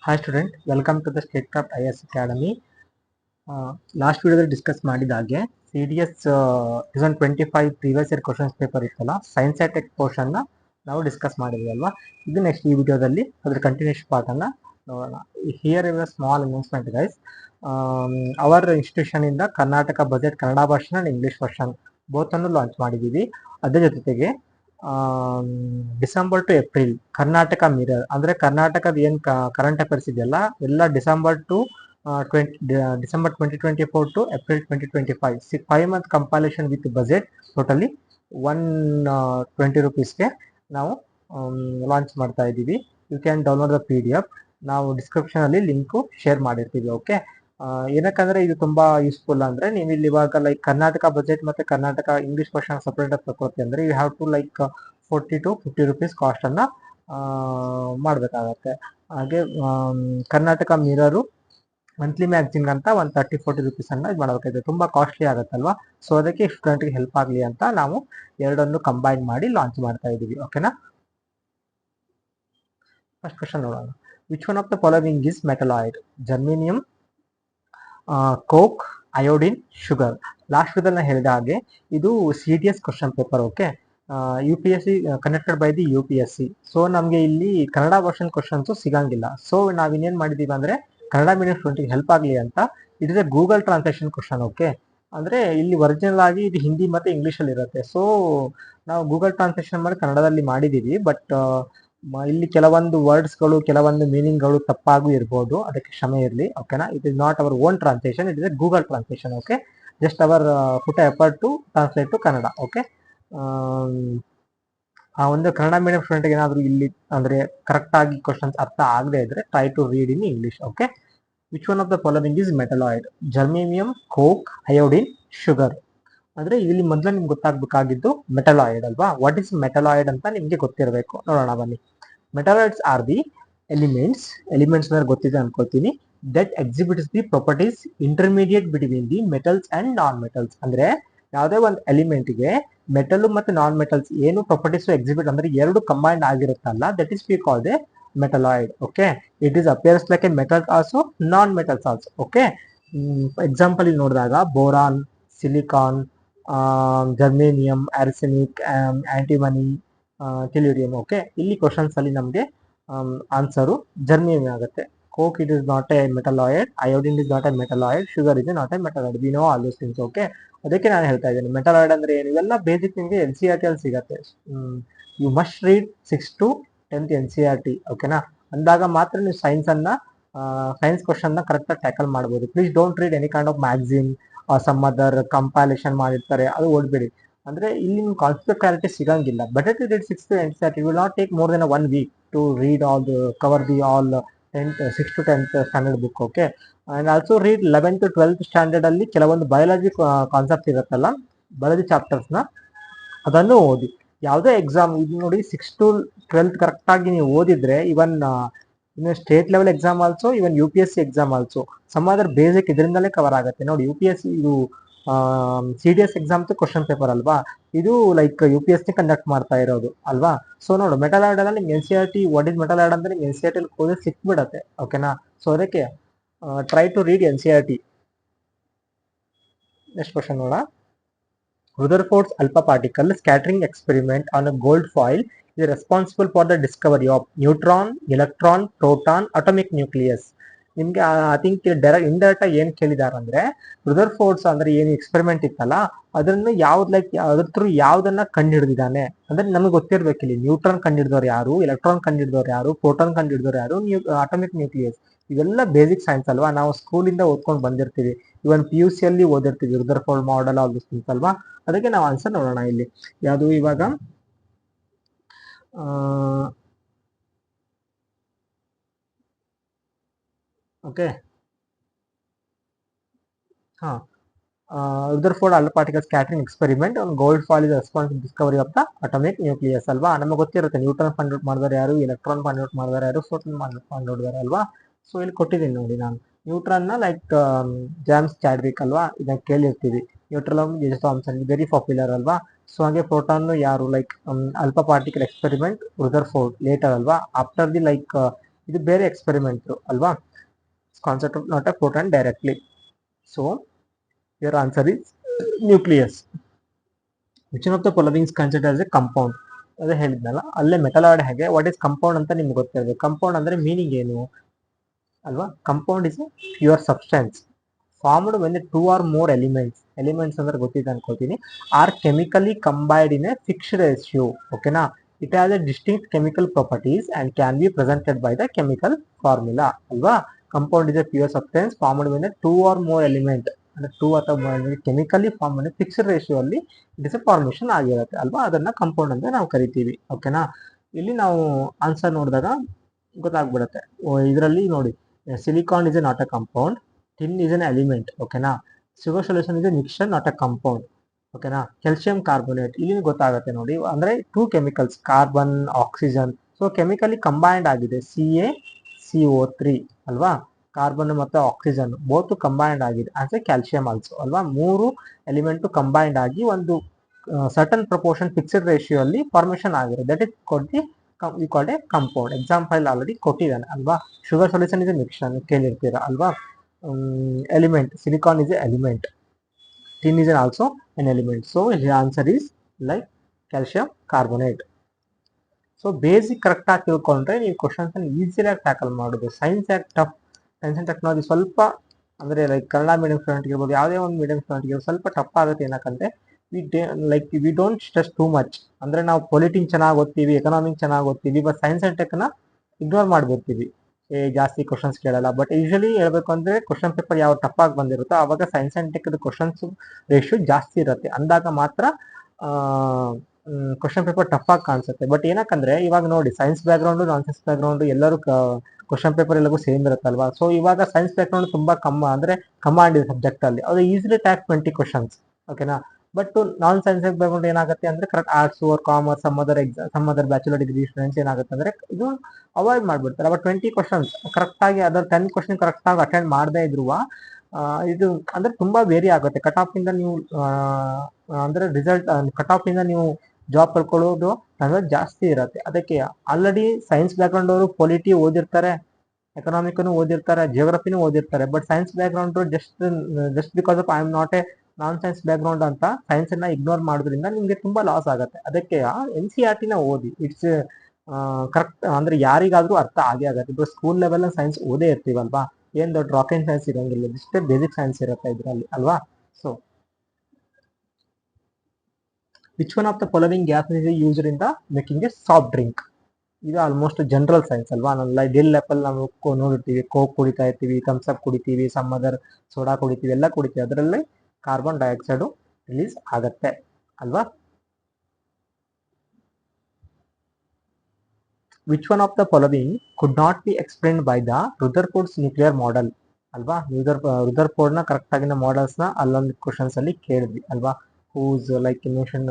Hi student, welcome to the Statecraft IS Academy. Last ವಿಡಿಯೋದಲ್ಲಿ discuss ಮಾಡಿದ ಹಾಗೆ CDS 2025 previous year questions paper ಇತ್ತಲ್ಲ, science and tech ಪೋರ್ಷನ್ನ ನಾವು discuss ಮಾಡಿದ್ವಿ ಅಲ್ವಾ. ಇದು ನೆಕ್ಸ್ಟ್ ಈ ವಿಡಿಯೋದಲ್ಲಿ ಅದ್ರ ಕಂಟಿನ್ಯೂಷನ್ ಪಾರ್ಟನ್ನು ನೋಡೋಣ. Here is a small announcement guys. Our institution ಇಂದ Karnataka budget Kannada version and English version ಬೋತನ್ನು ಲಾಂಚ್ ಮಾಡಿದ್ದೀವಿ. ಅದ್ರ ಜೊತೆಗೆ December to April Karnataka mirror ಅಂದ್ರೆ ಕರ್ನಾಟಕದ ಏನು ಕರೆಂಟ್ ಅಫೇರ್ಸ್ ಇದೆಯಲ್ಲ ಎಲ್ಲ December to December 2024 to April 2025 5 month compilation with budget totally 120 rupeesಗೆ ನಾವು ಲಾಂಚ್ ಮಾಡ್ತಾ ಇದ್ದೀವಿ. You can download the PDF. ನಾವು ಡಿಸ್ಕ್ರಿಪ್ಷನ್ ಅಲ್ಲಿ ಲಿಂಕು ಶೇರ್ ಮಾಡಿರ್ತೀವಿ. ಓಕೆ, ಏನಕ್ಕಂದ್ರೆ ಇದು ತುಂಬಾ ಯೂಸ್ಫುಲ್ ಅಂದ್ರೆ ನೀವು ಇಲ್ಲಿ ಇವಾಗ ಲೈಕ್ ಕರ್ನಾಟಕ ಬಜೆಟ್ ಮತ್ತೆ ಕರ್ನಾಟಕ ಇಂಗ್ಲಿಷ್ ವರ್ಷನ್ ಸಪರೇಟ್ ಆಗಿ ತಗೋತೀವಿ ಅಂದ್ರೆ you have to like 40 to 50 rupees cost ಅನ್ನ ಮಾಡಬೇಕಾಗತ್ತೆ. ಹಾಗೆ ಕರ್ನಾಟಕ ಮಿರರು ಮಂತ್ಲಿ ಮ್ಯಾಗ್ಝಿನ್ ಅಂತ ಒಂದು 30-40 rupees ಅನ್ನ ಇದು ಮಾಡಬೇಕಾಗಿದೆ. ತುಂಬಾ ಕಾಸ್ಟ್ಲಿ ಆಗುತ್ತಲ್ವಾ. ಸೊ ಅದಕ್ಕೆ ಸ್ಟೂಡೆಂಟ್ಗೆ ಹೆಲ್ಪ್ ಆಗಲಿ ಅಂತ ನಾವು ಎರಡನ್ನು ಕಂಬೈನ್ ಮಾಡಿ ಲಾಂಚ್ ಮಾಡ್ತಾ ಇದ್ದೀವಿ. ಓಕೆನಾ. ಫಸ್ಟ್ ಕ್ವಶನ್ ನೋಡೋಣ. Which one of the following is metalloid? Germanium, coke, iodine, sugar. Last ವಿಡಿಯೋದಲ್ಲಿ ಹೇಳಿದ ಹಾಗೆ ಇದು CDS question paper. Okay, UPSC connected by the UPSC. So ನಮಗೆ ಇಲ್ಲಿ ಕನ್ನಡ ವರ್ಷನ್ ಕ್ವಶನ್ಸ್ ಸಿಗಂಗಿಲ್ಲ. ಸೊ ನಾವಿನ್ನೇನು ಮಾಡಿದೀವಿ ಅಂದ್ರೆ ಕನ್ನಡ ಮೀಡಿಯಂ ಸ್ಟೂಡೆಂಟ್ಗೆ ಹೆಲ್ಪ್ ಆಗಲಿ ಅಂತ it is a Google translation question. Okay, ಅಂದ್ರೆ ಇಲ್ಲಿ ಒರಿಜಿನಲ್ ಆಗಿ ಇದು ಹಿಂದಿ ಮತ್ತೆ ಇಂಗ್ಲೀಷಲ್ಲಿ ಇರುತ್ತೆ. ಸೊ ನಾವು ಗೂಗಲ್ ಟ್ರಾನ್ಸ್ಲೇಷನ್ ಮಾಡಿ ಕನ್ನಡದಲ್ಲಿ ಮಾಡಿದ್ದೀವಿ. ಬಟ್ ಇಲ್ಲಿ ಕೆಲವೊಂದು ವರ್ಡ್ಸ್ಗಳು ಕೆಲವೊಂದು ಮೀನಿಂಗ್ಗಳು ತಪ್ಪಾಗೂ ಇರ್ಬೋದು, ಅದಕ್ಕೆ ಕ್ಷಮೆ ಇರಲಿ. ಓಕೆನಾ. It is not our own translation, it is a Google translation. Okay, just our put effort to translate to Kannada. Okay, ಆ ಒಂದು ಕನ್ನಡ ಮೀಡಿಯಂ ಸ್ಟೂಡೆಂಟ್ಗೆ ಏನಾದರೂ ಇಲ್ಲಿ ಅಂದ್ರೆ ಕರೆಕ್ಟ್ ಆಗಿ ಕ್ವಶನ್ಸ್ ಅರ್ಥ ಆಗದೆ ಇದ್ರೆ try to read in English. Okay, which one of the following is metalloid? Germanium, coke, iodine, sugar. ಅಂದ್ರೆ ಇಲ್ಲಿ ಮೊದಲು ನಿಮ್ಗೆ ಗೊತ್ತಾಗಬೇಕಾಗಿದ್ದು ಮೆಟಲಾಯ್ಡ್ ಅಲ್ವಾ. ವಾಟ್ ಇಸ್ ಮೆಟಲಾಯ್ಡ್ ಅಂತ ನಿಮ್ಗೆ ಗೊತ್ತಿರಬೇಕು. ನೋಡೋಣ ಬನ್ನಿ. ಮೆಟಲಾಯ್ಡ್ಸ್ ಆರ್ ದಿ ಎಲಿಮೆಂಟ್ಸ್ ಅಂದ್ರೆ ಗೊತ್ತಿದೆ ಅನ್ಕೋತೀನಿ, that exhibits the properties intermediate between the metals and non metals. ಅಂದ್ರೆ ಯಾವುದೇ ಒಂದು ಎಲಿಮೆಂಟ್ಗೆ ಮೆಟಲ್ ಮತ್ತು ನಾನ್ ಮೆಟಲ್ಸ್ ಏನು ಪ್ರಾಪರ್ಟೀಸ್ ಎಕ್ಸಿಬಿಟ್ ಅಂದ್ರೆ ಎರಡು ಕಂಬೈಂಡ್ ಆಗಿರುತ್ತಲ್ಲ, that is we called a metalloid. Okay, it is appears like a metals also non metals also. Okay, example ಇಲ್ಲಿ ನೋಡಿದಾಗ boron, silicon, germanium, arsenic, antimony, tellurium. Okay, ಇಲ್ಲಿ questions ಅಲ್ಲಿ ನಮಗೆ answer germanium ಆಗುತ್ತೆ. Coke it is not a ಮೆಟಲಾಯ್ಡ್, iodine is not a metalloid, sugar is not a metalloid. We know all those things. Okay, ಅದಕ್ಕೆ ನಾನು ಹೇಳ್ತಾ ಇದ್ದೀನಿ ಮೆಟಲಾಯ್ಡ್ ಅಂದ್ರೆ ಏನು, ಇವೆಲ್ಲ ಬೇಸಿಕ್ ನಿಮಗೆ NCERT ಅಲ್ಲಿ ಸಿಗತ್ತೆ. You must read 6th to 10th NCERT. ಓಕೆನಾ, ಅಂದಾಗ ಮಾತ್ರ ನೀವು ಸೈನ್ಸ್ ಕ್ವಶನ್ ನ ಕರೆಕ್ಟ್ ಆಗಿ ಟ್ಯಾಕಲ್ ಮಾಡ್ಬೋದು. Please don't read any kind of magazine some other compilation ಮಾಡಿರ್ತಾರೆ, ಅದು ಓದ್ಬೇಡಿ. ಅಂದ್ರೆ ಇಲ್ಲಿ ನಿಮ್ಗೆ ಕಾನ್ಸೆಪ್ಟ್ ಕ್ಲಾರಿಟಿ ಸಿಗಂಗಿಲ್ಲ. Better to read 6th to NCERT. It will not take more than 1 week to read all cover the all 6th to 10th standard book. Okay, and also read 11th to 12th standard ಅಲ್ಲಿ ಕೆಲವೊಂದು biology concept ಇರುತ್ತಲ್ಲ, biology chapters ನ ಅದನ್ನು ಓದಿ. ಯಾವುದೇ exam ಇದು ನೋಡಿ 6th to 12th correct ಆಗಿ ನೀವು ಓದಿದ್ರೆ even state level exam also, even UPSC exam also some other basic ಇದರಿಂದಲೇ ಕವರ್ ಆಗುತ್ತೆ. ನೋಡಿ UPSC ಇದು CDS ಎಕ್ಸಾಮ್ ಕ್ವಶನ್ ಪೇಪರ್ ಅಲ್ವಾ, ಇದು ಲೈಕ್ UPSC ಕಂಡಕ್ಟ್ ಮಾಡ್ತಾ ಇರೋದು ಅಲ್ವಾ. ಸೊ ನೋಡು ಮೆಟಲಾಯ್ಡ್ ಅಲ್ಲ ನಿಮ್ಗೆ NCERT ವಾಟ್ ಇಸ್ ಮೆಟಲಾಯ್ಡ್ ಅಂದ್ರೆ ನಿಮ್ಗೆ NCERT ಅಲ್ಲಿ ಓದಿ ಸಿಕ್ಬಿಡತ್ತೆ. ಓಕೆನಾ. ಸೊ ಅದಕ್ಕೆ try to read NCERT. Next question ನೋಡ. Rutherford's alpha particle scattering experiment on a gold foil is responsible for the discovery of neutron, electron, proton, atomic nucleus. ನಿಮ್ಗೆ I think indirect ಆಗಿ ಏನ್ ಕೇಳಿದಾರೆ ಅಂದ್ರೆ ರುದರ್ಫೋರ್ಡ್ಸ್ ಅಂದ್ರೆ ಏನು ಎಕ್ಸ್ಪೆರಿಮೆಂಟ್ ಇತ್ತಲ್ಲ ಅದನ್ನು ಯಾವ್ದು ಲೈಕ್ ಅದ್ರ ಥ್ರೂ ಯಾವ್ದನ್ನ ಕಂಡು ಹಿಡಿದಿದ್ದಾನೆ ಅಂದ್ರೆ ನಮಗೆ ಗೊತ್ತಿರ್ಬೇಕು. ಇಲ್ಲಿ ನ್ಯೂಟ್ರಾನ್ ಕಂಡಿಡಿದವ್ರು ಯಾರು, ಎಲೆಕ್ಟ್ರಾನ್ ಕಂಡಿಡಿದವ್ರು ಯಾರು, ಪ್ರೋಟಾನ್ ಕಂಡಿಡಿದವ್ರು ಯಾರು, ಅಟಾಮಿಕ್ ನ್ಯೂಕ್ಲಿಯಸ್. ಇವೆಲ್ಲ ಬೇಸಿಕ್ ಸೈನ್ಸ್ ಅಲ್ವಾ, ನಾವು ಸ್ಕೂಲಿಂದ ಓದ್ಕೊಂಡು ಬಂದಿರ್ತೀವಿ. ಇವನ್ PUC ಅಲ್ಲಿ ಓದಿರ್ತೀವಿ Rutherford model all this things ಅಲ್ವಾ. ಅದಕ್ಕೆ ನಾವು ಆನ್ಸರ್ ನೋಡೋಣ. ಇಲ್ಲಿ ಯಾವುದು ಇವಾಗ ಓಕೆ ಹಾ Rutherford alpha particle scattering experiment on gold foil is responsible discovery of the atomic nucleus ಅಲ್ವಾ. ನಮಗೆ ಗೊತ್ತಿರುತ್ತೆ ನ್ಯೂಟ್ರಾನ್ ಫೈಂಡ್ ಔಟ್ ಮಾಡಿದವರು ಯಾರು, ಎಲೆಕ್ಟ್ರಾನ್ ಫೈಂಡ್ ಔಟ್ ಮಾಡಿದವರು ಯಾರು, ಪ್ರೋಟಾನ್ ಫೈಂಡ್ ಔಟ್ ಅಲ್ವಾ. ಸೊ ಇಲ್ಲಿ ಕೊಟ್ಟಿದ್ದೀನಿ ನೋಡಿ ನಾನು ನ್ಯೂಟ್ರಾನ್ ನ ಲೈಕ್ ಜೇಮ್ಸ್ ಚಾಡ್ವಿಕ್ ಅಲ್ವಾ, ಇದನ್ನ ಕೇಳಿರ್ತೀವಿ. ನ್ಯೂಟ್ರಲ್ ಥಾಮ್ಸನ್ ವೆರಿ ಪಾಪ್ಯುಲರ್ ಅಲ್ವಾ. ಸೊ ಹಾಗೆ ಪ್ರೋಟಾನ್ ಯಾರು like alpha particle experiment Rutherford later ಅಲ್ವಾ. ಆಫ್ಟರ್ ದಿ ಲೈಕ್ ಇದು ಬೇರೆ ಎಕ್ಸ್ಪೆರಿಮೆಂಟ್ ಅಲ್ವಾ, concept of not a proton directly. So your answer is nucleus. Which one of the following is considered as a compound, ಅದೇ ಹೇಳಿದ್ನಲ್ಲ, ಅಲ್ಲೇ ಮೆಟಲಾಯ್ಡ್ ಹೇಗೆ what is compound ಅಂತ ನಿಮ್ಗೆ ಗೊತ್ತಿರಬೇಕು. ಕಂಪೌಂಡ್ ಅಂದ್ರೆ ಮೀನಿಂಗ್ ಏನು ಅಲ್ವಾ? Compound is a pure substance formed when two or more elements ಅಂದ್ರೆ ಗೊತ್ತಿದೆ ಅನ್ಕೋತೀನಿ, or chemically combined in a fixed ratio. ಓಕೆನಾ? It has a distinct chemical properties and can be presented by the chemical formula ಅಲ್ವಾ? Compound is a pure substance formed when two or more element ಅಂದ್ರೆ two ಅಥವಾ chemically form ಅಂದ್ರೆ fixed ratio ಅಲ್ಲಿ it is a formation ಆಗಿರುತ್ತೆ ಅಲ್ವಾ? ಅದನ್ನ compound ಅಂತ ನಾವು ಕರಿತೀವಿ. ಓಕೆನಾ? ಇಲ್ಲಿ ನಾವು ಆನ್ಸರ್ ನೋಡಿದಾಗ ಗೊತ್ತಾಗ್ಬಿಡುತ್ತೆ. ಇದರಲ್ಲಿ ನೋಡಿ, silicon is A not a compound, tin is an element. ಓಕೆನಾ? Sugar solution is a mixture not a compound. ಓಕೆನಾ? ಕ್ಯಾಲ್ಸಿಯಂ ಕಾರ್ಬೋನೇಟ್ ಇಲ್ಲಿ ಗೊತ್ತಾಗುತ್ತೆ ನೋಡಿ, ಅಂದ್ರೆ two chemicals carbon oxygen, so chemically combined ಆಗಿದೆ, CaCO3 ಅಲ್ವಾ? ಕಾರ್ಬನ್ ಮತ್ತು ಆಕ್ಸಿಜನ್ ಬೋತ್ ಕಂಬೈನ್ಡ್ ಆಗಿದೆ ಆಸ್ ಎ ಕ್ಯಾಲ್ಸಿಯಂ ಆಲ್ಸೋ ಅಲ್ವಾ? ಮೂರು ಎಲಿಮೆಂಟ್ ಕಂಬೈನ್ಡ್ ಆಗಿ ಒಂದು ಸರ್ಟನ್ ಪ್ರಪೋರ್ಷನ್ ಫಿಕ್ಸ್ಡ್ ರೇಷಿಯೋ ಅಲ್ಲಿ ಫಾರ್ಮೇಶನ್ ಆಗಿದೆ, that is called A compound. Example already ಕೊಟ್ಟಿದ್ದಾನೆ ಅಲ್ವಾ? Sugar solution is a mixture ಕೇಳಿರ್ತೀರಾ ಅಲ್ವಾ? element, silicon is an element, tin is also an element, so the answer is like calcium carbonate. So basic correct ಆಗಿ ತಿಳ್ಕೊಂಡ್ರೆ ನೀವು questions ಈಸಿಯಾಗಿ tackle ಮಾಡೋದು. Science and technology ಸ್ವಲ್ಪ ಅಂದ್ರೆ ಲೈಕ್ ಕನ್ನಡ ಮೀಡಿಯಂ ಸ್ಟೂಡೆಂಟ್ ಇರ್ಬೋದು, ಯಾವುದೇ ಒಂದು ಮೀಡಿಯಂ ಸ್ಟೂಡೆಂಟ್ ಇರ್ಬೋದು, ಸ್ವಲ್ಪ ಟಫ್ ಆಗುತ್ತೆ. ಏನಕ್ಕಂದ್ರೆ we don't stress too much. ಅಂದ್ರೆ ನಾವು ಪೊಲಿಟಿಕ್ಸ್ ಚೆನ್ನಾಗಿ ಓದ್ತೀವಿ, ಎಕನಾಮಿಕ್ಸ್ ಚೆನ್ನಾಗಿ ಓದ್ತೀವಿ, ಬಟ್ ಸೈನ್ಸ್ ಅಂಡ್ ಟೆಕ್ನ ಇಗ್ನೋರ್ ಮಾಡ್ಬಿಡ್ತೀವಿ, ಜಾಸ್ತಿ ಕ್ವಶನ್ಸ್ ಕೇಳಲ್ಲ. ಬಟ್ ಯೂಶಲಿ ಹೇಳ್ಬೇಕು ಅಂದ್ರೆ ಕ್ವಶನ್ ಪೇಪರ್ ಯಾವ ಟಫ್ ಆಗಿ ಬಂದಿರುತ್ತೋ ಅವಾಗ science and tech questions ratio ಜಾಸ್ತಿ ಇರುತ್ತೆ, ಅಂದಾಗ ಮಾತ್ರ ಕ್ವಶನ್ ಪೇಪರ್ ಟಫ್ ಆಗಿ ಕಾಣಿಸುತ್ತೆ. ಬಟ್ ಏನಕ್ಕಂದ್ರೆ ಇವಾಗ ನೋಡಿ, science background non science background ಎಲ್ಲರೂ ಕ್ವಶನ್ ಪೇಪರ್ ಎಲ್ಲರಿಗೂ ಸೇಮ್ ಇರುತ್ತಲ್ವಾ? ಸೊ ಇವಾಗ ಸೈನ್ಸ್ ಬ್ಯಾಕ್ಗ್ರೌಂಡ್ ತುಂಬಾ ಕಮಾಂಡ್ ಇದೆ ಸಬ್ಜೆಕ್ಟ್ ಅಲ್ಲಿ, ಅದು ಈಸಿಲಿ ಟ್ಯಾಕ್ 20 ಕ್ವಶನ್ಸ್. ಓಕೆನಾ? ಬಟ್ ನಾನ್ ಸೈನ್ಸ್ ಬ್ಯಾಕ್ಗ್ರೌಂಡ್ ಏನಾಗುತ್ತೆ ಅಂದ್ರೆ correct arts or commerce some other bachelor degree students ಏನಾಗುತ್ತೆ ಅಂದ್ರೆ ಇದು ಅವಾಯ್ಡ್ ಮಾಡ್ಬಿಡ್ತಾರೆ. ಬಟ್ 20 ಕ್ವಶನ್ಸ್ ಕರೆಕ್ಟ್ ಆಗಿ ಅದರ 10 ಕ್ವಶನ್ ಕರೆಕ್ಟ್ ಆಗಿ ಅಟೆಂಡ್ ಮಾಡದೇ ಇದ್ರು ಇದು ಅಂದ್ರೆ ತುಂಬಾ ವೇರಿ ಆಗುತ್ತೆ. ಕಟ್ ಆಫ್ ಇಂದ ನೀವು ಅಂದ್ರೆ ರಿಸಲ್ಟ್ ಕಟ್ ಆಫ್ ಇಂದ ನೀವು ಜಾಬ್ ಕಳ್ಕೊಳ್ಳೋದು ಜಾಸ್ತಿ ಇರುತ್ತೆ. ಅದಕ್ಕೆ ಆಲ್ರೆಡಿ ಸೈನ್ಸ್ ಬ್ಯಾಕ್ಗ್ರೌಂಡ್ ಅವರು ಪೊಲಿಟಿ ಓದಿರ್ತಾರೆ, ಎಕನಾಮಿಕ್ನು ಓದಿರ್ತಾರೆ, ಜಿಯೋಗ್ರಫಿನೂ ಓದಿರ್ತಾರೆ. But science background just because of I am not A non science background ಅಂತ ಸೈನ್ಸ್ ಅನ್ನ ಇಗ್ನೋರ್ ಮಾಡೋದ್ರಿಂದ ನಿಮ್ಗೆ ತುಂಬಾ ಲಾಸ್ ಆಗುತ್ತೆ. ಅದಕ್ಕೆ NCERT ನ ಓದಿ, ಇಟ್ಸ್ ಕರೆಕ್ಟ್ ಅಂದ್ರೆ ಯಾರಿಗಾದ್ರೂ ಅರ್ಥ ಆಗೇ ಆಗುತ್ತೆ. ఇప్పుడు ಸ್ಕೂಲ್ ಲೆವೆಲ್ ಸೈನ್ಸ್ ಓದೇ ಇರ್ತೀವಲ್ವಾ, ಏನ್ ದೊಡ್ಡ ರಾಕೆಟ್ ಸೈನ್ಸ್ ಇರಂಗಿಲ್ಲ, ಇಷ್ಟೇ ಬೇಸಿಕ್ ಸೈನ್ಸ್ ಇರುತ್ತೆ ಇದರಲ್ಲಿ ಅಲ್ವಾ? So which one of the following gas is used in the making A soft drink? ಇದು ಆಲ್ಮೋಸ್ಟ್ ಜನರಲ್ ಸೈನ್ಸ್ ಅಲ್ವಾ? ನಾವು ಡೈಲಿ ಲೈಫ್ ಅಲ್ಲಿ ನಾವು ನೋಡಿರ್ತೀವಿ, ಕೋಕ್ ಕುಡಿತಾ ಇರ್ತೀವಿ, ಥಮ್ಸ್ ಅಪ್ ಕುಡಿತೀವಿ, ಸಮ್ ಅದರ್ ಸೋಡಾ ಕುಡಿತೀವಿ, ಎಲ್ಲ ಕುಡಿತೀವಿ. ಅದರಲ್ಲಿ ಕಾರ್ಬನ್ ಡೈಆಕ್ಸೈಡ್ ರಿಲೀಸ್ ಆಗತ್ತೆ ಅಲ್ವಾ? Which one of the following could not be explained by the Rutherford's nuclear model ಅಲ್ವಾ? ರುದರ್ಫೋರ್ಡ್ ನ ಕರೆಕ್ಟ್ ಆಗಿನ ಮಾಡೆಲ್ಸ್ ನ ಅಲ್ಲೊಂದು ಕ್ವಶನ್ಸ್ ಅಲ್ಲಿ ಕೇಳಿದ್ವಿ ಅಲ್ವಾ? ಹೂಸ್ ಲೈಕ್ ಇನ್ವೆನ್ಷನ್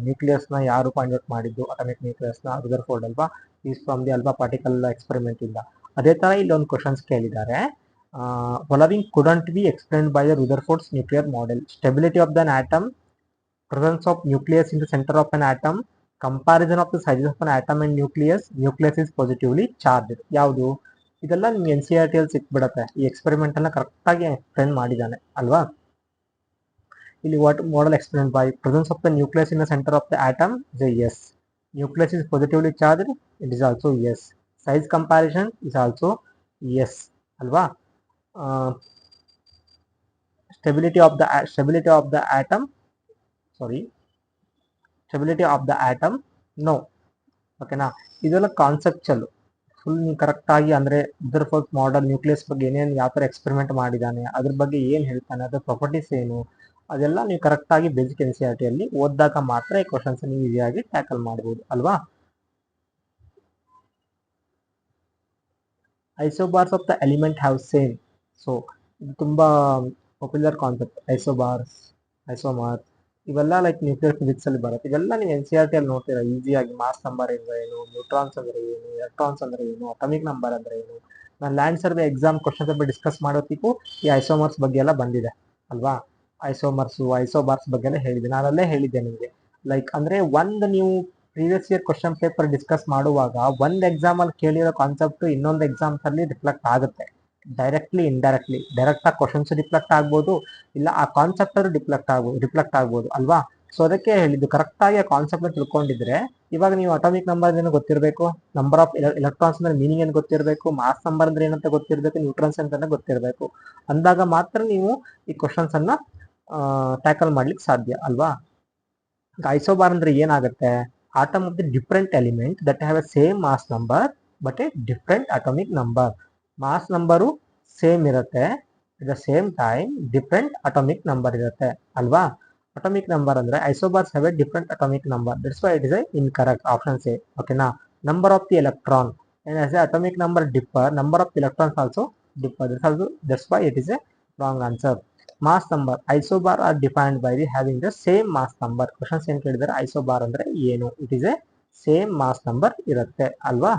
ನ್ಯೂಕ್ಲಿಯಸ್ ನ ಯಾರು ಫೈಂಡ್ ಔಟ್ ಮಾಡಿದ್ದು, ಅಟಾಮಿಕ್ ನ್ಯೂಕ್ಲಿಯಸ್ ನ ರುದರ್ಫೋರ್ಡ್ ಅಲ್ವಾ? Is from the alpha particle experiment ಇಂದ. ಅದೇ ತರ ಇಲ್ಲೊಂದು ಕ್ವಶನ್ಸ್ ಕೇಳಿದ್ದಾರೆ, following couldn't be explained by the Rutherford's nuclear model. Stability of the atom, presence of nucleus in the center of an atom, comparison of the sizes of an atom and nucleus is positively charged. ಯಾವುದು ಇದೆಲ್ಲ ನಿಮ್ಗೆ NCERT ಅಲ್ಲಿ ಸಿಕ್ಬಿಡತ್ತೆ. ಈ experiment ಅನ್ನ correct ಆಗಿ explain ಮಾಡಿದ್ದಾನೆ ಅಲ್ವಾ? ಇಲ್ಲಿ what model explain by presence of the nucleus in the center of the atom is a yes. Nucleus is positively charged, it is also yes. Size comparison is also yes ಅಲ್ವಾ? Stability of the atom, stability of the atom no. ಓಕೆನಾ? ಇದೆಲ್ಲ conceptual full ನೀವು correct ಆಗಿ ಅಂದ್ರೆ Rutherford model nucleus ಬಗ್ಗೆ ಏನೇನು ಯಾವ ಥರ ಎಕ್ಸ್ಪೆರಿಮೆಂಟ್ ಮಾಡಿದ್ದಾನೆ, ಅದ್ರ ಬಗ್ಗೆ ಏನು ಹೇಳ್ತಾನೆ, ಅದ್ರ ಪ್ರಾಪರ್ಟೀಸ್ ಏನು, ಅದೆಲ್ಲ ನೀವು ಕರೆಕ್ಟ್ ಆಗಿ ಬೇಸಿಕ್ NCERT ಅಲ್ಲಿ ಓದಿದಾಗ ಮಾತ್ರ ಈ ಕ್ವಶನ್ಸ್ ನೀವು ಈಸಿಯಾಗಿ ಟ್ಯಾಕಲ್ ಮಾಡ್ಬೋದು ಅಲ್ವಾ? Isobars of the element have same. So ಇದು ತುಂಬಾ ಪಾಪ್ಯುಲರ್ ಕಾನ್ಸೆಪ್ಟ್, ಐಸೋಮಾರ್ಸ್ ಇವೆಲ್ಲ ಲೈಕ್ ನ್ಯೂಕ್ಲಿಯರ್ ಫಿಸಿಕ್ಸ್ ಅಲ್ಲಿ ಬರುತ್ತೆ. ಇವೆಲ್ಲ ನೀವು NCERT ಅಲ್ಲಿ ನೋಡ್ತೀರಾ ಈಸಿಯಾಗಿ. ಮಾಸ್ ನಂಬರ್ ಅಂದ್ರೆ ಏನು, ನ್ಯೂಟ್ರಾನ್ಸ್ ಅಂದ್ರೆ ಏನು, ಎಲೆಕ್ಟ್ರಾನ್ಸ್ ಅಂದ್ರೆ ಏನು, ಅಟಾಮಿಕ್ ನಂಬರ್ ಅಂದ್ರೆ ಏನು. ನಾನು ಲ್ಯಾಂಡ್ ಸರ್ವೆ ಎಕ್ಸಾಮ್ ಕ್ವಶನ್ಸ್ ಬಗ್ಗೆ ಡಿಸ್ಕಸ್ ಮಾಡೋದಕ್ಕೂ ಈ ಐಸೋಮರ್ಸ್ ಬಗ್ಗೆ ಎಲ್ಲ ಬಂದಿದೆ ಅಲ್ವಾ? ಐಸೋಬಾರ್ಸ್ ಬಗ್ಗೆ ಎಲ್ಲ ಹೇಳಿದೆ, ನಾನಲ್ಲೇ ಹೇಳಿದ್ದೆ ನಿಮಗೆ. ಲೈಕ್ ಅಂದ್ರೆ ಒಂದು ನೀವು previous year question paper discuss ಮಾಡುವಾಗ ಒಂದು ಎಕ್ಸಾಮಲ್ಲಿ ಕೇಳಿರೋ ಕಾನ್ಸೆಪ್ಟ್ ಇನ್ನೊಂದು ಎಕ್ಸಾಮ್ಸ್ ಅಲ್ಲಿ ರಿಫ್ಲೆಕ್ಟ್ ಆಗುತ್ತೆ, ಡೈರೆಕ್ಟ್ಲಿ ಇಂಡೈರೆಕ್ಟ್ಲಿ. ಡೈರೆಕ್ಟ್ ಆಗಿ ಕ್ವಶನ್ಸ್ ರಿಫ್ಲೆಕ್ಟ್ ಆಗ್ಬೋದು, ಇಲ್ಲ ಆ ಕಾನ್ಸೆಪ್ಟ್ ಅವರು ರಿಫ್ಲೆಕ್ಟ್ ಆಗ್ಬೋದು ಅಲ್ವಾ. ಸೊ ಅದಕ್ಕೆ ಹೇಳಿದ್ದು ಕರೆಕ್ಟ್ ಆಗಿ ಆ ಕಾನ್ಸೆಪ್ಟ್ ತಿಳ್ಕೊಂಡಿದ್ರೆ, ಇವಾಗ ನೀವು ಅಟಾಮಿಕ್ ನಂಬರ್ ಏನು ಗೊತ್ತಿರಬೇಕು, ನಂಬರ್ ಆಫ್ ಎಲೆಕ್ಟ್ರಾನ್ಸ್ ಅಂದ್ರೆ ಮೀನಿಂಗ್ ಏನು ಗೊತ್ತಿರಬೇಕು, ಮಾಸ್ ನಂಬರ್ ಅಂದ್ರೆ ಏನಂತ ಗೊತ್ತಿರಬೇಕು, ನ್ಯೂಟ್ರನ್ಸ್ ಅಂತಾನೆ ಗೊತ್ತಿರಬೇಕು. ಅಂದಾಗ ಮಾತ್ರ ನೀವು ಈ ಕ್ವಶನ್ಸ್ ಅನ್ನ ಟ್ಯಾಕಲ್ ಮಾಡ್ಲಿಕ್ಕೆ ಸಾಧ್ಯ ಅಲ್ವಾ. ಐಸೋಬಾರ್ ಅಂದ್ರೆ ಏನಾಗುತ್ತೆ, atom of the different element that have a same mass number but a different atomic number. Mass number same ಇರುತ್ತೆ, at the same time different atomic number ಇರುತ್ತೆ ಅಲ್ವಾ. ಅಟಾಮಿಕ್ ನಂಬರ್ ಅಂದ್ರೆ isobars have a different atomic number, that's why it is a incorrect option A. ಓಕೆನಾ. Number of the electron and as the atomic number differ, number of electrons also differ, that's why it is a wrong answer. Mass number, isobar are defined by the having the same mass number. Questions ಏನು ಕೇಳಿದರೆ isobar ಅಂದ್ರೆ ಏನು, it is a same mass number ಇರುತ್ತೆ ಅಲ್ವಾ.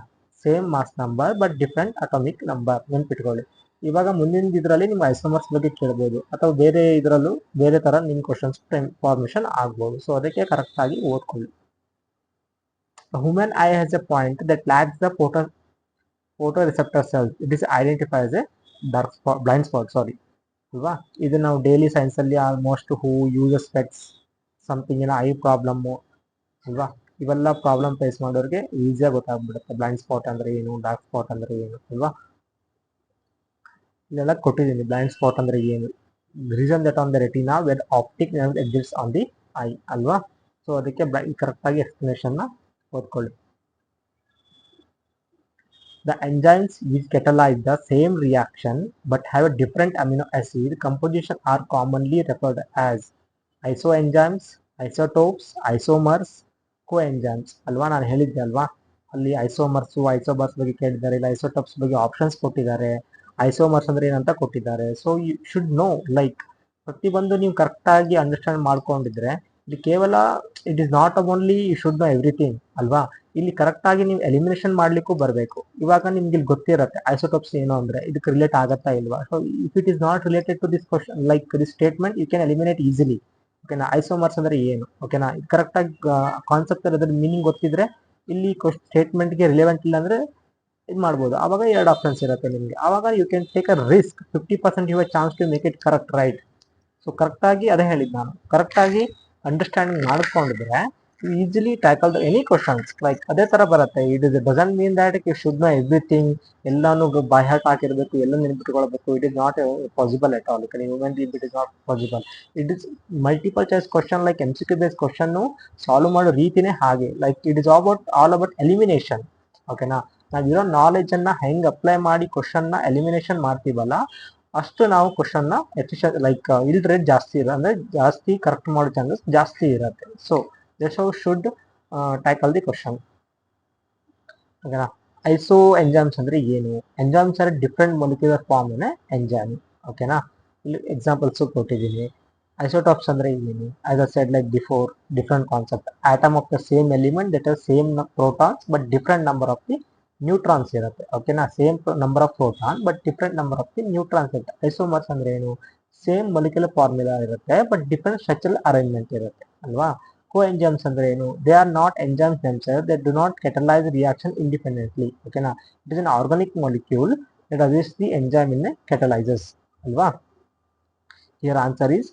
Same mass number but different atomic number ನೆನ್ಪಿಟ್ಕೊಳ್ಳಿ. ಇವಾಗ ಮುಂದಿನ ಇದರಲ್ಲಿ ನಿಮ್ಮ ಐಸೋಮರ್ಸ್ ಬಗ್ಗೆ ಕೇಳ್ಬೋದು, ಅಥವಾ ಬೇರೆ ಇದರಲ್ಲೂ ಬೇರೆ ತರ ನಿಮ್ ಕ್ವಶನ್ಸ್ ಫಾರ್ಮೇಶನ್ ಆಗ್ಬೋದು. ಸೊ ಅದಕ್ಕೆ ಕರೆಕ್ಟ್ ಆಗಿ ಓದ್ಕೊಳ್ಳಿ. The human eye has a point that lacks the photoreceptor cells. It is identified as a dark spot, blind spot, sorry ಅಲ್ವಾ. ಇದು ನಾವು ಡೈಲಿ ಸೈನ್ಸ್ ಅಲ್ಲಿ ಆಲ್ಮೋಸ್ಟ್ ಹೂ ಯೂಸಸ್ ಸ್ಪೆಕ್ಸ್ ಸಮಥಿಂಗ್ ಏನೋ I problem ಅಲ್ವಾ, ಇವೆಲ್ಲ ಪ್ರಾಬ್ಲಮ್ ಫೇಸ್ ಮಾಡೋರಿಗೆ ಈಸಿಯಾಗಿ ಗೊತ್ತಾಗ್ಬಿಡುತ್ತೆ ಬ್ಲೈಂಡ್ ಸ್ಪಾಟ್ ಅಂದ್ರೆ ಏನು, ಡಾರ್ಕ್ ಸ್ಪಾಟ್ ಅಂದ್ರೆ ಏನು ಅಲ್ವಾ. ಇಲ್ಲೆಲ್ಲ ಕೊಟ್ಟಿದ್ದೀನಿ ಬ್ಲೈಂಡ್ ಸ್ಪಾಟ್ ಅಂದ್ರೆ ಏನು. Reason that on the retina where optic nerve exists on the eye ಅಲ್ವಾ. ಸೊ ಅದಕ್ಕೆ ಕರೆಕ್ಟ್ ಆಗಿ ಎಕ್ಸ್ಪ್ಲನೇಷನ್ ನ ಓದ್ಕೊಳ್ಳಿ. The enzymes which catalyze the same reaction but have a different amino acid composition are commonly referred as isoenzymes, isotopes, isomers, coenzymes ಅಲ್ವಾ. ನಾನು ಹೇಳಿದ್ದೆ ಅಲ್ವಾ, ಅಲ್ಲಿ ಐಸೋಮರ್ಸ್ ಐಸೋಬರ್ಸ್ ಬಗ್ಗೆ ಕೇಳಿದ್ದಾರೆ, ಇಲ್ಲ ಐಸೋಟೋಪ್ಸ್ ಬಗ್ಗೆ ಆಪ್ಷನ್ಸ್ ಕೊಟ್ಟಿದ್ದಾರೆ, ಐಸೋಮರ್ಸ್ ಅಂದ್ರೆ ಏನಂತ ಕೊಟ್ಟಿದ್ದಾರೆ. So you should know, like ಪ್ರತಿಯೊಂದು ನೀವು ಕರೆಕ್ಟ್ ಆಗಿ ಅಂಡರ್ಸ್ಟ್ಯಾಂಡ್ ಮಾಡ್ಕೊಂಡಿದ್ರೆ ಇದು ಕೇವಲ it is not only you should know everything ಅಲ್ವಾ. ಇಲ್ಲಿ ಕರೆಕ್ಟ್ ಆಗಿ ನೀವು ಎಲಿಮಿನೇಷನ್ ಮಾಡ್ಲಿಕ್ಕೂ ಬರಬೇಕು. ಇವಾಗ ನಿಮ್ಗೆ ಇಲ್ಲಿ ಗೊತ್ತಿರುತ್ತೆ ಐಸೋಟೋಪ್ಸ್ ಏನು ಅಂದ್ರೆ ಇದಕ್ಕೆ ರಿಲೇಟ್ ಆಗತ್ತಾ ಇಲ್ವಾ. So if it is not related to this question like this statement you can eliminate easily. ಓಕೆನಾ. ಐಸೋಮರ್ಸ್ ಅಂದ್ರೆ ಏನು, ಓಕೆನಾ, ಇದು ಕರೆಕ್ಟ್ ಆಗಿ ಕಾನ್ಸೆಪ್ಟ್ ಅದ್ರ ಮೀನಿಂಗ್ ಗೊತ್ತಿದ್ರೆ ಇಲ್ಲಿ ಸ್ಟೇಟ್ಮೆಂಟ್ಗೆ ರಿಲೆವೆಂಟ್ ಇಲ್ಲ ಅಂದ್ರೆ ಇದು ಮಾಡ್ಬೋದು. ಆವಾಗ 2 ಆಪ್ಷನ್ಸ್ ಇರುತ್ತೆ ನಿಮಗೆ. ಆವಾಗ you can take a risk 50% you have chance to make it correct, right. So correct ಆಗಿ ಅದೇ ಹೇಳಿದ್ದು ನಾನು, ಕರೆಕ್ಟ್ ಆಗಿ ಅಂಡರ್ಸ್ಟ್ಯಾಂಡಿಂಗ್ ಮಾಡ್ಕೊಂಡಿದ್ರೆ easily tackle the any questions. Like ಅದೇ ತರ ಬರುತ್ತೆ. It is doesn't mean that you should know everything, ಎಲ್ಲಾನು ಬೈ ಹಾರ್ಟ್ ಹಾಕಿರ್ಬೇಕು, ಎಲ್ಲ ನೆನ್ಪಿಟ್ಕೊಳ್ಬೇಕು. It is not possible at all. Human being it is not possible. It is multiple choice question, like MCQ base question solve ಮಾಡೋ ರೀತಿನೇ ಹಾಗೆ. Like it is all about elimination. ಓಕೆನಾ. ನಾವಿರೋ knowledge ಅನ್ನ ಹೆಂಗ್ ಅಪ್ಲೈ ಮಾಡಿ ಕ್ವಶನ್ ನ elimination ಮಾಡ್ತೀವಲ್ಲ, ಅಷ್ಟು ನಾವು ಕ್ವಶನ್ ನ ಲೈಕ್ ಇಲ್ ರೇಟ್ ಜಾಸ್ತಿ ಇರೋ ಅಂದ್ರೆ ಜಾಸ್ತಿ ಕರೆಕ್ಟ್ ಮಾಡೋ ಚಾನ್ಸಸ್ ಜಾಸ್ತಿ ಇರುತ್ತೆ. So that's how should tackle the question. ಓಕೆನಾ. ಐಸೋ ಎಂಜೈಮ್ಸ್ ಅಂದ್ರೆ ಏನು, enzymes are different molecular form in enzyme. ಓಕೆನಾ. ಇಲ್ಲಿ ಎಕ್ಸಾಂಪಲ್ಸ್ ಕೊಟ್ಟಿದ್ದೀನಿ. ಐಸೋಟಾಪ್ಸ್ ಅಂದ್ರೆ ಏನು, as I said like before, different concept. Atom of the same element that are same protons but different number of the neutrons ಇರುತ್ತೆ. ಓಕೆನಾ. Same number of proton but different number of the neutrons ಇರುತ್ತೆ. Isomers ಅಂದ್ರೆ ಏನು, same molecular formula ಇರುತ್ತೆ but different structural arrangement ಇರುತ್ತೆ ಅಲ್ವಾ. ಕೋಎಂಜೈಮ್ಸ್ ಅಂದ್ರೆ ಏನು, they are not enzymes themselves, they do not catalyze the reaction independently. ಓಕೆನಾ. It is an organic molecule that assists the enzyme in catalysis ಅಲ್ವಾ. Your answer is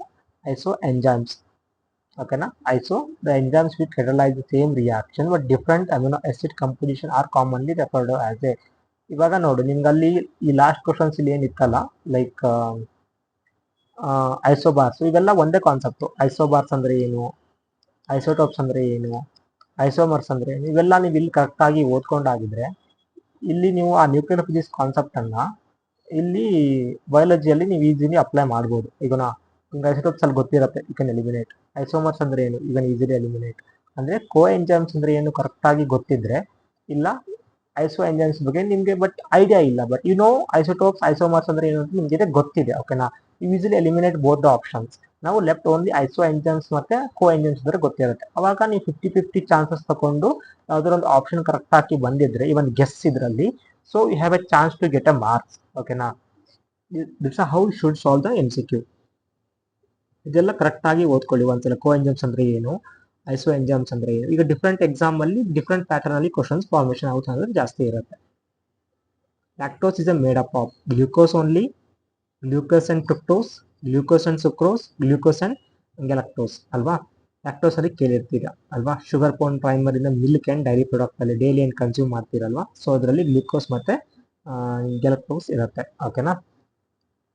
isoenzymes. ಓಕೆನಾ. The enzymes which catalyze the same reaction but different amino acid composition are commonly referred to as a. ಇವಾಗ ನೋಡು ನಿಮ್ಗೆ ಅಲ್ಲಿ ಈ last questions ಇಲ್ಲಿ ಏನಿತ್ತಲ್ಲ, like ಐಸೋಬಾರ್ಸ್, ಇವೆಲ್ಲ ಒಂದೇ ಕಾನ್ಸೆಪ್ಟ್. ಐಸೋಬಾರ್ಸ್ ಅಂದ್ರೆ ಏನು, ಐಸೋಟೋಪ್ಸ್ ಅಂದ್ರೆ ಏನು, ಐಸೋಮರ್ಸ್ ಅಂದ್ರೆ ಏನು, ಇವೆಲ್ಲ ನೀವು ಇಲ್ಲಿ ಕರೆಕ್ಟ್ ಆಗಿ ಓದ್ಕೊಂಡಾಗಿದ್ರೆ ಇಲ್ಲಿ ನೀವು ಆ ನ್ಯೂಕ್ಲಿಯರ್ ಫಿಸಿಕ್ಸ್ ಕಾನ್ಸೆಪ್ಟ್ ಅನ್ನ ಇಲ್ಲಿ ಬಯಾಲಜಿಯಲ್ಲಿ ನೀವು ಈಸಿಲಿ ಅಪ್ಲೈ ಮಾಡ್ಬೋದು. ಈಗ ನಿಮ್ಗೆ ಐಸೋಟೋಪ್ಸ್ ಅಲ್ಲಿ ಗೊತ್ತಿರುತ್ತೆ, ಯು ಕ್ಯಾನ್ ಎಲಿಮಿನೇಟ್. ಐಸೋಮರ್ಸ್ ಅಂದ್ರೆ ಏನು, ಈಗ ಈಸಿಲಿ ಎಲಿಮಿನೇಟ್. ಅಂದ್ರೆ ಕೋ ಎಂಜೈಮ್ಸ್ ಅಂದ್ರೆ ಏನು ಕರೆಕ್ಟ್ ಆಗಿ ಗೊತ್ತಿದ್ರೆ, ಇಲ್ಲ ಐಸೋ ಎಂಜೈಮ್ಸ್ ಬಗ್ಗೆ ನಿಮ್ಗೆ ಬಟ್ ಐಡಿಯಾ ಇಲ್ಲ, but you know isotopes isomers ಅಂದ್ರೆ ಏನು ಅಂತ ನಿಮ್ಗೆ ಗೊತ್ತಿದೆ. ಓಕೆನಾ. You easily eliminate both the options. ನಾವು ಲೆಫ್ಟ್ ಓನ್ಲಿ ಐಸೋ ಎಂಜೈಮ್ಸ್ ಮತ್ತೆ ಕೋ ಎಂಜೈಮ್ಸ್ ಅಂದ್ರೆ ಗೊತ್ತಿರುತ್ತೆ. ಅವಾಗ ನೀವು 50-50 ಚಾನ್ಸಸ್ ತಗೊಂಡು ಯಾವ್ದಾರ ಒಂದು ಆಪ್ಷನ್ ಕರೆಕ್ಟ್ ಆಗಿ ಬಂದಿದ್ರೆ, ಇವನ್ ಗೆಸ್ ಇದ್ರಲ್ಲಿ, so you have a chance to get a marks. ಓಕೆನಾ. This how should solve the MCQ. ಇದೆಲ್ಲ ಕರೆಕ್ಟ್ ಆಗಿ ಓದ್ಕೊಳ್ಳಿ ಒಂದ್ಸಲ. ಕೋ ಎಂಜೈಮ್ಸ್ ಅಂದ್ರೆ ಏನು, ಐಸೋ ಎಂಜೈಮ್ಸ್ ಅಂದ್ರೆ ಏನು. ಈಗ ಡಿಫ್ರೆಂಟ್ ಎಕ್ಸಾಮ್ ಅಲ್ಲಿ ಡಿಫ್ರೆಂಟ್ ಪ್ಯಾಟರ್ನ್ ಅಲ್ಲಿ ಕ್ವಶನ್ಸ್ ಫಾರ್ಮೇಶನ್ ಆಗುತ್ತೆ ಅಂದ್ರೆ ಜಾಸ್ತಿ ಇರುತ್ತೆ. Lactose is a made up of glucose only, glucose and fructose, glucose and sucrose, glucose and galactose ಅಲ್ವಾ. ಲ್ಯಾಕ್ಟೋಸ್ ಅಲ್ಲಿ ಕೇಳಿರ್ತೀರಾ ಅಲ್ವಾ. ಶುಗರ್ ಪೌಂಡ್ ಪ್ರೈಮರ್ ಇಂದ ಮಿಲ್ಕ್ ಅಂಡ್ ಡೈರಿ ಪ್ರಾಡಕ್ಟ್ ಅಲ್ಲಿ ಡೈಲಿ ಏನು ಕನ್ಸ್ಯೂಮ್ ಮಾಡ್ತೀರಲ್ವಾ, ಸೊ ಅದರಲ್ಲಿ ಗ್ಲೂಕೋಸ್ ಮತ್ತೆ ಗ್ಯಾಲಕ್ಟೋಸ್ ಇರುತ್ತೆ. ಓಕೆನಾ,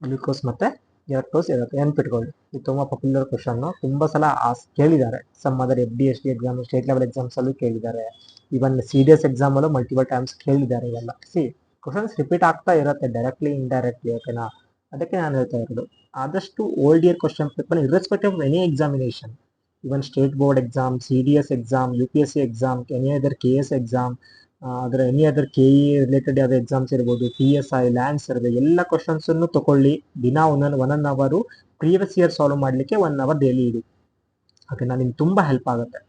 ಗ್ಲೂಕೋಸ್ ಮತ್ತೆ ಗ್ಯಾಲಕ್ಟೋಸ್ ಇರುತ್ತೆ, ನೆನ್ಪಿಟ್ಕೊಳ್ಳಿ. ಇದು ತುಂಬಾ ಪಾಪ್ಯುಲರ್ ಕ್ವಶನ್, ತುಂಬಾ ಸಲ ಕೇಳಿದ್ದಾರೆ. Some other FD exam, state level exams ಅಲ್ಲೂ ಕೇಳಿದ್ದಾರೆ. ಇವನ್ CDS ಎಕ್ಸಾಮ್ ಅಲ್ಲೂ ಮಲ್ಟಿಪಲ್ ಟೈಮ್ಸ್ ಕೇಳಿದ್ದಾರೆ ಇವೆಲ್ಲ. ಕ್ವಶನ್ಸ್ ರಿಪೀಟ್ ಆಗ್ತಾ ಇರುತ್ತೆ ಡೈರೆಕ್ಟ್ಲಿ ಇಂಡೈರೆಕ್ಟ್ಲಿ. ಓಕೆನಾ, ಅದಕ್ಕೆ ನಾನು ಹೇಳ್ತಾ ಇರೋದು ಆದಷ್ಟು old year question paper irrespective of any examination, even state board exam, CDS exam, UPSC exam, any other KS exam, ಅದರ ಎನಿ ಅದರ್ KE ರಿಲೇಟೆಡ್ ಯಾವುದೇ ಎಕ್ಸಾಮ್ಸ್ ಇರ್ಬೋದು, PSI, ಲ್ಯಾಂಡ್ ಸರ್ವೆ, ಎಲ್ಲ ಕ್ವಶನ್ಸ್ ಅನ್ನು ತಗೊಳ್ಳಿ. ದಿನ ಒನ್ ಅವರು ಪ್ರೀವಿಯಸ್ ಇಯರ್ ಸಾಲ್ವ್ ಮಾಡಲಿಕ್ಕೆ 1 our daily ಇಡಿ. ಓಕೆನಾ, ನಿಮ್ಗೆ ತುಂಬಾ ಹೆಲ್ಪ್ ಆಗುತ್ತೆ.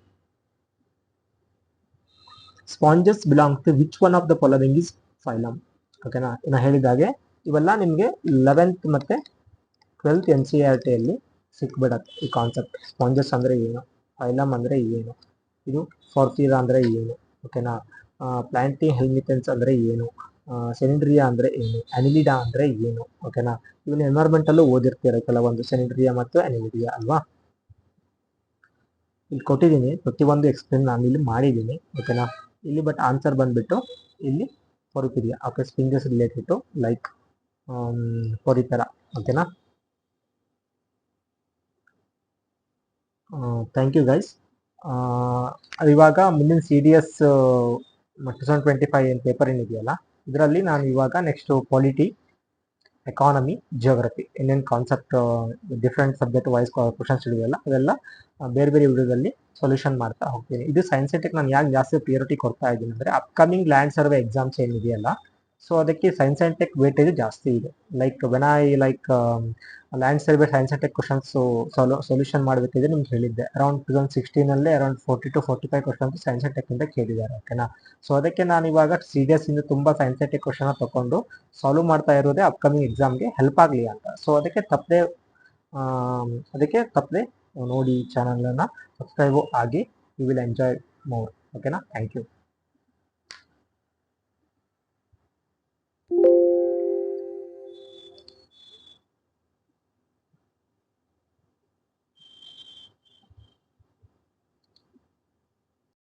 Sponges belong to which one of the following is phylum. ಓಕೆನಾ, ನಾ ಹೇಳಿದಾಗೆ ಇವೆಲ್ಲ ನಿಮಗೆ 11th ಮತ್ತೆ 12th NCERT ಅಲ್ಲಿ ಸಿಕ್ಬಿಡತ್ತೆ ಈ ಕಾನ್ಸೆಪ್ಟ್. ಸ್ಪಾಂಜಸ್ ಅಂದ್ರೆ ಏನು, ಫೈಲಮ್ ಅಂದ್ರೆ ಏನು, ಇದು ಫಾರ್ಫಿರಾ ಅಂದ್ರೆ ಏನು, ಓಕೆನಾ, ಪ್ಲಾಂಟಿ ಹೆಲ್ಮಿಥೆನ್ಸ್ ಅಂದ್ರೆ ಏನು, ಸೆನಿಡ್ರಿಯಾ ಅಂದ್ರೆ ಏನು, ಅನಿಲಿಡಾ ಅಂದ್ರೆ ಏನು. ಓಕೆನಾ, ಇವನ್ನ ಎನ್ವೈರ್ಮೆಂಟ್ ಅಲ್ಲೂ ಓದಿರ್ತೀರ ಕೆಲವೊಂದು, ಸೆನಿಡ್ರಿಯಾ ಮತ್ತು ಅನಿಲಿಡಿಯಾ ಅಲ್ವಾ. ಇಲ್ಲಿ ಕೊಟ್ಟಿದ್ದೀನಿ, ಪ್ರತಿಯೊಂದು ಎಕ್ಸ್ಪ್ಲೇನ್ ನಾನು ಇಲ್ಲಿ ಮಾಡಿದ್ದೀನಿ. ಓಕೆನಾ, ಇಲ್ಲಿ ಬಟ್ ಆನ್ಸರ್ ಬಂದ್ಬಿಟ್ಟು ಇಲ್ಲಿ Porifera. Okay, sponges related to like Porifera. ಓಕೆನಾ, ಥ್ಯಾಂಕ್ ಯು ಗೈಸ್. ಇವಾಗ ಮುಂದಿನ CDS 2025 ಏನು ಪೇಪರ್ ಏನಿದೆಯಲ್ಲ, ಇದರಲ್ಲಿ ನಾನು ಇವಾಗ ನೆಕ್ಸ್ಟ್ ಪಾಲಿಟಿ, ಎಕಾನಮಿ, ಜಿಯೋಗ್ರಫಿ ಇನ್ನೇನು concept different subject wise questions ಇದೆಯಲ್ಲ, ಅವೆಲ್ಲ ಬೇರೆ ಬೇರೆ ವಿಡಿಯೋದಲ್ಲಿ ಸೊಲ್ಯೂಷನ್ ಮಾಡ್ತಾ ಹೋಗ್ತೀನಿ. ಇದು ಸೈನ್ಸ್ ಅಂಡ್ ಟೆಕ್ ನಾನು ಯಾಕೆ ಜಾಸ್ತಿ ಪ್ರಿಯಾರಿಟಿ ಕೊಡ್ತಾ ಇದ್ದೀನಿ ಅಂದರೆ, ಅಪ್ಕಮಿಂಗ್ ಲ್ಯಾಂಡ್ ಸರ್ವೆ ಎಕ್ಸಾಮ್ಸ್ ಏನಿದೆಯಲ್ಲ, ಸೊ ಅದಕ್ಕೆ ಸೈನ್ಸ್ ಆ್ಯಂಡ್ ಟೆಕ್ ವೇಟೇಜ್ ಜಾಸ್ತಿ ಇದೆ. Like when I like land survey science and tech questions solution ಮಾಡಬೇಕಿದ್ರೆ ನಿಮ್ಗೆ ಹೇಳಿದ್ದೆ, around 2016 around 40 to 45 questions science and tech ಇಂದ ಕೇಳಿದ್ದಾರೆ. ಓಕೆನಾ, ಸೊ ಅದಕ್ಕೆ ನಾನು ಇವಾಗ CDS ಇಂದ ತುಂಬ ಸೈನ್ಸ್ ಆ್ಯಂಡ್ ಟೆಕ್ ಕ್ವಶನ್ ತಗೊಂಡು ಸಾಲ್ವ್ ಮಾಡ್ತಾ ಇರೋದೇ ಅಪ್ಕಮಿಂಗ್ ಎಕ್ಸಾಮ್ಗೆ ಹೆಲ್ಪ್ ಆಗಲಿ ಅಂತ. ಸೊ ಅದಕ್ಕೆ ತಪ್ಪದೆ ನೋಡಿ ಚಾನಲನ್ನು ಸಬ್ಸ್ಕ್ರೈಬ್ ಆಗಿ, ಯು ವಿಲ್ ಎಂಜಾಯ್ ಮೋರ್. ಓಕೆನಾ, ಥ್ಯಾಂಕ್ ಯು.